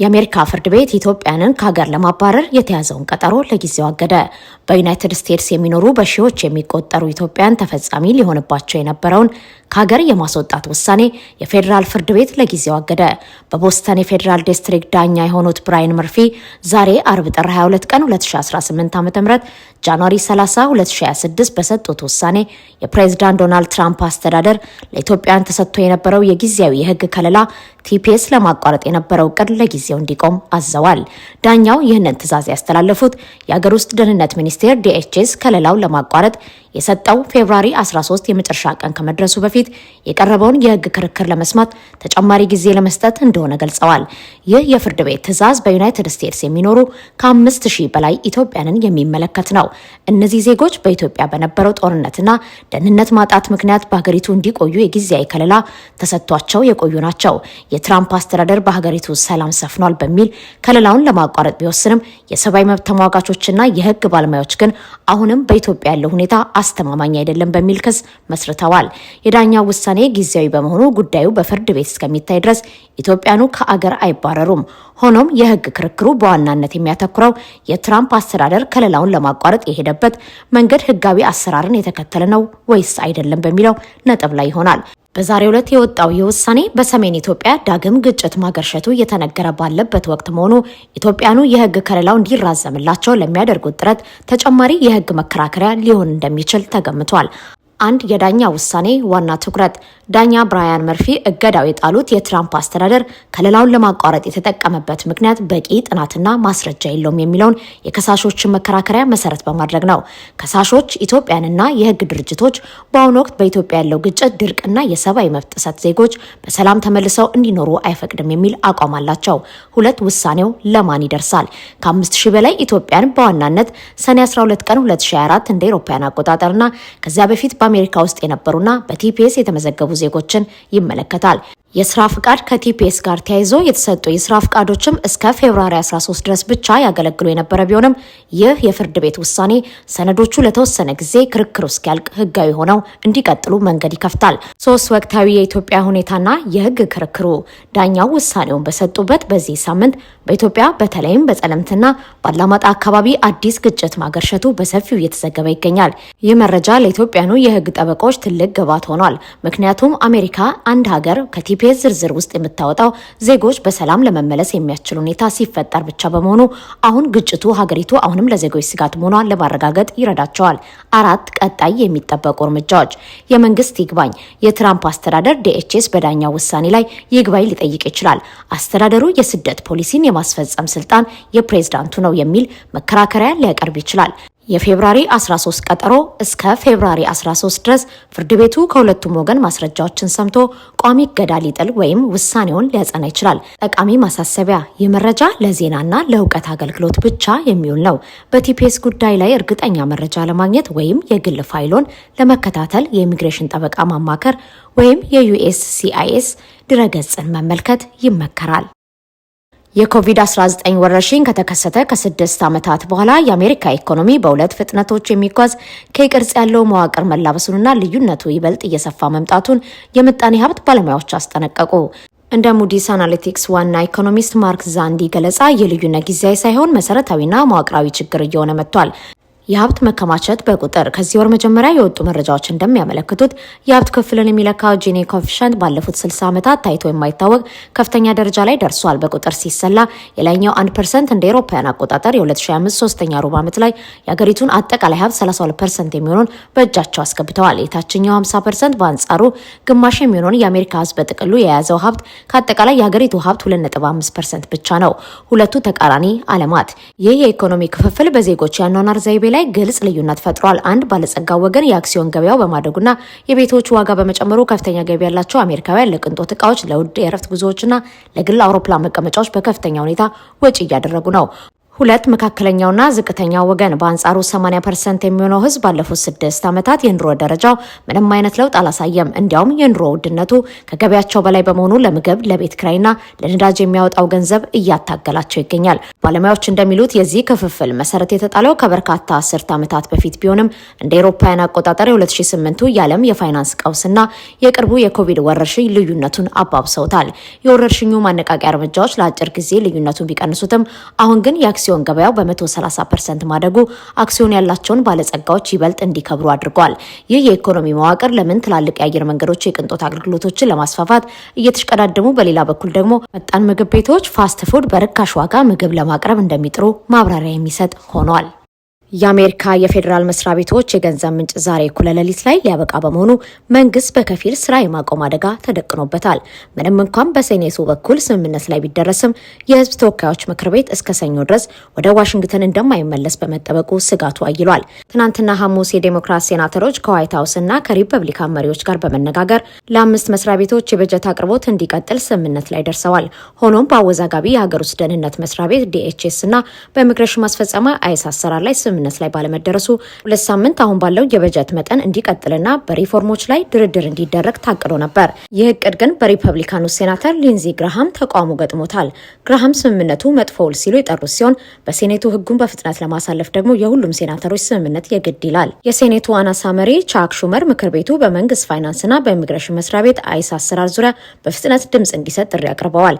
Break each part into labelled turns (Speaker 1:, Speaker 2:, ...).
Speaker 1: የአሜሪካ ፍርድ ቤት ኢትዮጵያንን ከሀገር ለማባረር የተያዘውን ቀጠሮ ለጊዜው አገደ። በዩናይትድ ስቴትስ የሚኖሩ በሺዎች የሚቆጠሩ ኢትዮጵያን ተፈጻሚ ሊሆንባቸው የነበረውን ከሀገር የማስወጣት ውሳኔ የፌዴራል ፍርድ ቤት ለጊዜው አገደ። በቦስተን የፌዴራል ዲስትሪክት ዳኛ የሆኑት ብራያን መርፊ ዛሬ አርብ ጥር 22 ቀን 2018 ዓ.ም ጃንዋሪ 30 2026 በሰጡት ውሳኔ የፕሬዝዳንት ዶናልድ ትራምፕ አስተዳደር ለኢትዮጵያን ተሰጥቶ የነበረው የጊዜያዊ የሕግ ከለላ ቲፒኤስ ለማቋረጥ የነበረው እቅድ ለጊዜው እንዲቆም አዘዋል። ዳኛው ይህንን ትዕዛዝ ያስተላለፉት የሀገር ውስጥ ደህንነት ሚኒስቴር ዲኤችኤስ ከለላውን ለማቋረጥ የሰጠው ፌብሩዋሪ 13 የመጨረሻ ቀን ከመድረሱ በፊት የቀረበውን የህግ ክርክር ለመስማት ተጨማሪ ጊዜ ለመስጠት እንደሆነ ገልጸዋል። ይህ የፍርድ ቤት ትዕዛዝ በዩናይትድ ስቴትስ የሚኖሩ ከ5000 በላይ ኢትዮጵያንን የሚመለከት ነው። እነዚህ ዜጎች በኢትዮጵያ በነበረው ጦርነትና ደህንነት ማጣት ምክንያት በሀገሪቱ እንዲቆዩ የጊዜያዊ ከለላ ተሰጥቷቸው የቆዩ ናቸው። የትራምፕ አስተዳደር በሀገሪቱ ሰላም ሰፍኗል በሚል ከለላውን ለማቋረጥ ቢወስንም የሰብአዊ መብት ተሟጋቾችና የህግ ባለሙያዎች ግን አሁንም በኢትዮጵያ ያለው ሁኔታ አስተማማኝ አይደለም በሚል ክስ መስርተዋል። የዳኛው ውሳኔ ጊዜያዊ በመሆኑ ጉዳዩ በፍርድ ቤት እስከሚታይ ድረስ ኢትዮጵያኑ ከአገር አይባረሩም። ሆኖም የህግ ክርክሩ በዋናነት የሚያተኩረው የትራምፕ አስተዳደር ከለላውን ለማቋረጥ የሄደበት መንገድ ህጋዊ አሰራርን የተከተለ ነው ወይስ አይደለም በሚለው ነጥብ ላይ ይሆናል። በዛሬው ዕለት የወጣው ይህ ውሳኔ በሰሜን ኢትዮጵያ ዳግም ግጭት ማገርሸቱ እየተነገረ ባለበት ወቅት መሆኑ ኢትዮጵያኑ የህግ ከለላው እንዲራዘምላቸው ለሚያደርጉት ጥረት ተጨማሪ የህግ መከራከሪያ ሊሆን እንደሚችል ተገምቷል። አንድ የዳኛ ውሳኔ ዋና ትኩረት ዳኛ ብራያን መርፊ እገዳው የጣሉት የትራምፕ አስተዳደር ከለላውን ለማቋረጥ የተጠቀመበት ምክንያት በቂ ጥናትና ማስረጃ የለውም የሚለውን የከሳሾችን መከራከሪያ መሰረት በማድረግ ነው። ከሳሾች ኢትዮጵያንና የህግ ድርጅቶች በአሁኑ ወቅት በኢትዮጵያ ያለው ግጭት፣ ድርቅና የሰብአዊ መብት ጥሰት ዜጎች በሰላም ተመልሰው እንዲኖሩ አይፈቅድም የሚል አቋም አላቸው። ሁለት ውሳኔው ለማን ይደርሳል? ከ5000 በላይ ኢትዮጵያን በዋናነት ሰኔ 12 ቀን 2024 እንደ አውሮፓውያን አቆጣጠርና ከዚያ በፊት በአሜሪካ ውስጥ የነበሩና በቲፒኤስ የተመዘገቡ ዜጎችን ይመለከታል። የስራ ፍቃድ ከቲፒኤስ ጋር ተያይዞ የተሰጡ የስራ ፍቃዶችም እስከ ፌብሩዋሪ 13 ድረስ ብቻ ያገለግሉ የነበረ ቢሆንም ይህ የፍርድ ቤት ውሳኔ ሰነዶቹ ለተወሰነ ጊዜ ክርክሩ እስኪያልቅ ህጋዊ ሆነው እንዲቀጥሉ መንገድ ይከፍታል። ሶስት ወቅታዊ የኢትዮጵያ ሁኔታና የህግ ክርክሩ ዳኛው ውሳኔውን በሰጡበት በዚህ ሳምንት በኢትዮጵያ በተለይም በጸለምትና ባላማጣ አካባቢ አዲስ ግጭት ማገርሸቱ በሰፊው እየተዘገበ ይገኛል። ይህ መረጃ ለኢትዮጵያኑ የህግ ጠበቆች ትልቅ ግብዓት ሆኗል። ምክንያቱም አሜሪካ አንድ ሀገር ከቲፒኤስ ዝርዝር ውስጥ የምታወጣው ዜጎች በሰላም ለመመለስ የሚያስችል ሁኔታ ሲፈጠር ብቻ በመሆኑ አሁን ግጭቱ ሀገሪቱ አሁንም ለዜጎች ስጋት መሆኗን ለማረጋገጥ ይረዳቸዋል። 4 ቀጣይ የሚጠበቁ እርምጃዎች። የመንግስት ይግባኝ። የትራምፕ አስተዳደር ዲኤችኤስ በዳኛው ውሳኔ ላይ ይግባኝ ሊጠይቅ ይችላል። አስተዳደሩ የስደት ፖሊሲን የማስፈጸም ስልጣን የፕሬዝዳንቱ ነው የሚል መከራከሪያ ሊያቀርብ ይችላል። የፌብሩዋሪ 13 ቀጠሮ እስከ ፌብሩዋሪ 13 ድረስ ፍርድ ቤቱ ከሁለቱም ወገን ማስረጃዎችን ሰምቶ ቋሚ እገዳ ሊጥል ወይም ውሳኔውን ሊያጸና ይችላል። ጠቃሚ ማሳሰቢያ፣ ይህ መረጃ ለዜናና ለእውቀት አገልግሎት ብቻ የሚውል ነው። በቲፒኤስ ጉዳይ ላይ እርግጠኛ መረጃ ለማግኘት ወይም የግል ፋይሎን ለመከታተል የኢሚግሬሽን ጠበቃ ማማከር ወይም የዩኤስሲአይኤስ ድረገጽን መመልከት ይመከራል። የኮቪድ-19 ወረርሽኝ ከተከሰተ ከ6 ዓመታት በኋላ የአሜሪካ ኢኮኖሚ በሁለት ፍጥነቶች የሚጓዝ ከቅርጽ ያለው መዋቅር መላበሱንና ልዩነቱ ይበልጥ እየሰፋ መምጣቱን የምጣኔ ሀብት ባለሙያዎች አስጠነቀቁ። እንደ ሙዲስ አናሊቲክስ ዋና ኢኮኖሚስት ማርክ ዛንዲ ገለጻ የልዩነት ጊዜያዊ ሳይሆን መሰረታዊና መዋቅራዊ ችግር እየሆነ መጥቷል። የሀብት መከማቸት በቁጥር ከዚህ ወር መጀመሪያ የወጡ መረጃዎች እንደሚያመለክቱት የሀብት ክፍልን የሚለካው ጂኒ ኮኤፊሺየንት ባለፉት 60 ዓመታት ታይቶ የማይታወቅ ከፍተኛ ደረጃ ላይ ደርሷል። በቁጥር ሲሰላ የላይኛው 1% እንደ አውሮፓውያን አቆጣጠር የ2025 ሶስተኛ ሩብ ዓመት ላይ የሀገሪቱን አጠቃላይ ሀብት 32% የሚሆኑን በእጃቸው አስገብተዋል። የታችኛው 50% በአንጻሩ ግማሽ የሚሆነውን የአሜሪካ ህዝብ በጥቅሉ የያዘው ሀብት ከአጠቃላይ የሀገሪቱ ሀብት 2.5% ብቻ ነው። ሁለቱ ተቃራኒ ዓለማት። ይህ የኢኮኖሚ ክፍፍል በዜጎች የአኗኗር ዘይቤ ላይ ግልጽ ልዩነት ፈጥሯል። አንድ ባለጸጋው ወገን የአክሲዮን ገበያው በማደጉና የቤቶች ዋጋ በመጨመሩ ከፍተኛ ገቢ ያላቸው አሜሪካውያን ለቅንጦት እቃዎች፣ ለውድ የእረፍት ጉዞዎችና ለግል አውሮፕላን መቀመጫዎች በከፍተኛ ሁኔታ ወጪ እያደረጉ ነው። ሁለት መካከለኛውና ዝቅተኛው ወገን በአንጻሩ 80% የሚሆነው ህዝብ ባለፉት 6 ዓመታት የኑሮ ደረጃው ምንም አይነት ለውጥ አላሳየም። እንዲያውም የኑሮ ውድነቱ ከገቢያቸው በላይ በመሆኑ ለምግብ፣ ለቤት ኪራይና ለነዳጅ የሚያወጣው ገንዘብ እያታገላቸው ይገኛል። ባለሙያዎች እንደሚሉት የዚህ ክፍፍል መሰረት የተጣለው ከበርካታ አስርት ዓመታት በፊት ቢሆንም እንደ አውሮፓውያን አቆጣጠር የ2008ቱ የዓለም የፋይናንስ ቀውስና የቅርቡ የኮቪድ ወረርሽኝ ልዩነቱን አባብሰውታል። የወረርሽኙ ማነቃቂያ እርምጃዎች ለአጭር ጊዜ ልዩነቱን ቢቀንሱትም አሁን ግን የአክሲዮን ገበያው በ130% ማደጉ አክሲዮን ያላቸውን ባለጸጋዎች ይበልጥ እንዲከብሩ አድርጓል። ይህ የኢኮኖሚ መዋቅር ለምን ትላልቅ የአየር መንገዶች የቅንጦት አገልግሎቶችን ለማስፋፋት እየተሽቀዳደሙ፣ በሌላ በኩል ደግሞ ፈጣን ምግብ ቤቶች ፋስት ፉድ በርካሽ ዋጋ ምግብ ለማቅረብ እንደሚጥሩ ማብራሪያ የሚሰጥ ሆኗል። የአሜሪካ የፌዴራል መስሪያ ቤቶች የገንዘብ ምንጭ ዛሬ እኩለ ሌሊት ላይ ሊያበቃ በመሆኑ መንግስት በከፊል ስራ የማቆም አደጋ ተደቅኖበታል። ምንም እንኳን በሴኔቱ በኩል ስምምነት ላይ ቢደረስም የህዝብ ተወካዮች ምክር ቤት እስከ ሰኞ ድረስ ወደ ዋሽንግተን እንደማይመለስ በመጠበቁ ስጋቱ አይሏል። ትናንትና ሐሙስ የዴሞክራት ሴናተሮች ከዋይት ሀውስ እና ከሪፐብሊካን መሪዎች ጋር በመነጋገር ለ5 መስሪያ ቤቶች የበጀት አቅርቦት እንዲቀጥል ስምምነት ላይ ደርሰዋል። ሆኖም በአወዛጋቢ የሀገር ውስጥ ደህንነት መስሪያ ቤት DHS እና በኢሚግሬሽን ማስፈጸሚያ ICE አሰራር ላይ ስምምነት ላይ ባለመደረሱ 2 ሳምንት አሁን ባለው የበጀት መጠን እንዲቀጥልና በሪፎርሞች ላይ ድርድር እንዲደረግ ታቅዶ ነበር። ይህ እቅድ ግን በሪፐብሊካኑ ሴናተር ሊንዚ ግራሃም ተቃውሞ ገጥሞታል። ግራሃም ስምምነቱ መጥፎ ውል ሲሉ የጠሩት ሲሆን በሴኔቱ ህጉን በፍጥነት ለማሳለፍ ደግሞ የሁሉም ሴናተሮች ስምምነት የግድ ይላል። የሴኔቱ አናሳ መሪ ቻክ ሹመር ምክር ቤቱ በመንግስት ፋይናንስና በኢሚግሬሽን መስሪያ ቤት ICE አሰራር ዙሪያ በፍጥነት ድምጽ እንዲሰጥ ጥሪ አቅርበዋል።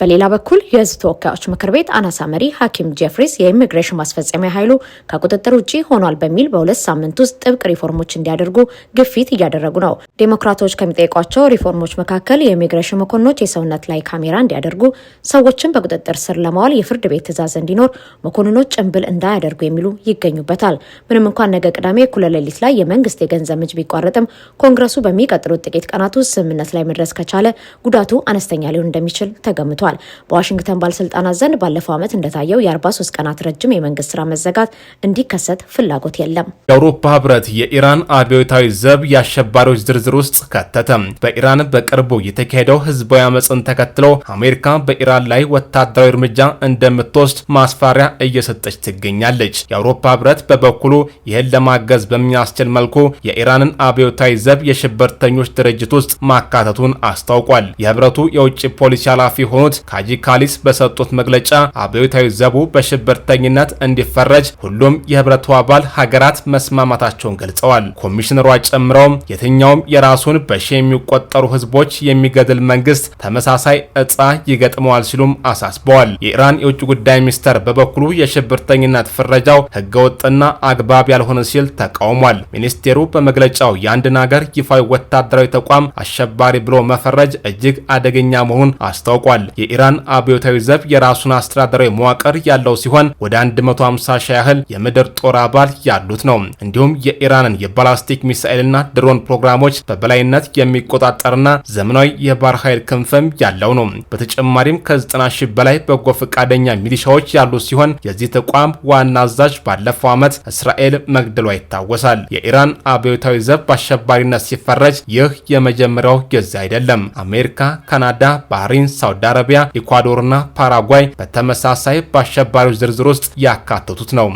Speaker 1: በሌላ በኩል የህዝብ ተወካዮች ምክር ቤት አናሳ መሪ ሐኪም ጄፍሪስ የኢሚግሬሽን ማስፈጸሚያ ኃይሉ ከቁጥጥር ውጪ ሆኗል በሚል በ2 ሳምንት ውስጥ ጥብቅ ሪፎርሞች እንዲያደርጉ ግፊት እያደረጉ ነው። ዴሞክራቶች ከሚጠይቋቸው ሪፎርሞች መካከል የኢሚግሬሽን መኮንኖች የሰውነት ላይ ካሜራ እንዲያደርጉ፣ ሰዎችን በቁጥጥር ስር ለማዋል የፍርድ ቤት ትዕዛዝ እንዲኖር፣ መኮንኖች ጭንብል እንዳያደርጉ የሚሉ ይገኙበታል። ምንም እንኳን ነገ ቅዳሜ እኩለ ሌሊት ላይ የመንግስት የገንዘብ ምንጭ ቢቋረጥም ኮንግረሱ በሚቀጥሉት ጥቂት ቀናት ውስጥ ስምምነት ላይ መድረስ ከቻለ ጉዳቱ አነስተኛ ሊሆን እንደሚችል ተገምቷል። በዋሽንግተን ባለስልጣናት ዘንድ ባለፈው ዓመት እንደታየው የ43 ቀናት ረጅም የመንግስት ስራ መዘጋት እንዲከሰት ፍላጎት የለም።
Speaker 2: የአውሮፓ ህብረት የኢራን አብዮታዊ ዘብ የአሸባሪዎች ዝርዝር ውስጥ ከተተም። በኢራን በቅርቡ የተካሄደው ህዝባዊ አመፅን ተከትሎ አሜሪካ በኢራን ላይ ወታደራዊ እርምጃ እንደምትወስድ ማስፈራሪያ እየሰጠች ትገኛለች። የአውሮፓ ህብረት በበኩሉ ይህን ለማገዝ በሚያስችል መልኩ የኢራንን አብዮታዊ ዘብ የሽብርተኞች ድርጅት ውስጥ ማካተቱን አስታውቋል። የህብረቱ የውጭ ፖሊሲ ኃላፊ የሆኑት ካጂ ካሊስ በሰጡት መግለጫ አብዮታዊ ዘቡ በሽብርተኝነት እንዲፈረጅ ሁሉም የህብረቱ አባል ሀገራት መስማማታቸውን ገልጸዋል። ኮሚሽነሯ ጨምረውም የትኛውም የራሱን በሺ የሚቆጠሩ ህዝቦች የሚገድል መንግስት ተመሳሳይ እጣ ይገጥመዋል ሲሉም አሳስበዋል። የኢራን የውጭ ጉዳይ ሚኒስተር በበኩሉ የሽብርተኝነት ፍረጃው ህገወጥና አግባብ ያልሆነ ሲል ተቃውሟል። ሚኒስቴሩ በመግለጫው የአንድን ሀገር ይፋዊ ወታደራዊ ተቋም አሸባሪ ብሎ መፈረጅ እጅግ አደገኛ መሆኑን አስታውቋል። የኢራን አብዮታዊ ዘብ የራሱን አስተዳደራዊ መዋቅር ያለው ሲሆን ወደ 150 ሺህ ያህል የምድር ጦር አባል ያሉት ነው። እንዲሁም የኢራንን የባላስቲክ ሚሳኤልና ድሮን ፕሮግራሞች በበላይነት የሚቆጣጠርና ዘመናዊ የባህር ኃይል ክንፍም ያለው ነው። በተጨማሪም ከ90 ሺህ በላይ በጎ ፈቃደኛ ሚሊሻዎች ያሉት ሲሆን የዚህ ተቋም ዋና አዛዥ ባለፈው ዓመት እስራኤል መግደሏ ይታወሳል። የኢራን አብዮታዊ ዘብ በአሸባሪነት ሲፈረጅ ይህ የመጀመሪያው ጊዜ አይደለም። አሜሪካ፣ ካናዳ፣ ባህሬን፣ ሳውዲ አረቢያ፣ ኢኳዶርና ፓራጓይ በተመሳሳይ በአሸባሪዎች ዝርዝር ውስጥ ያካተቱት ነው።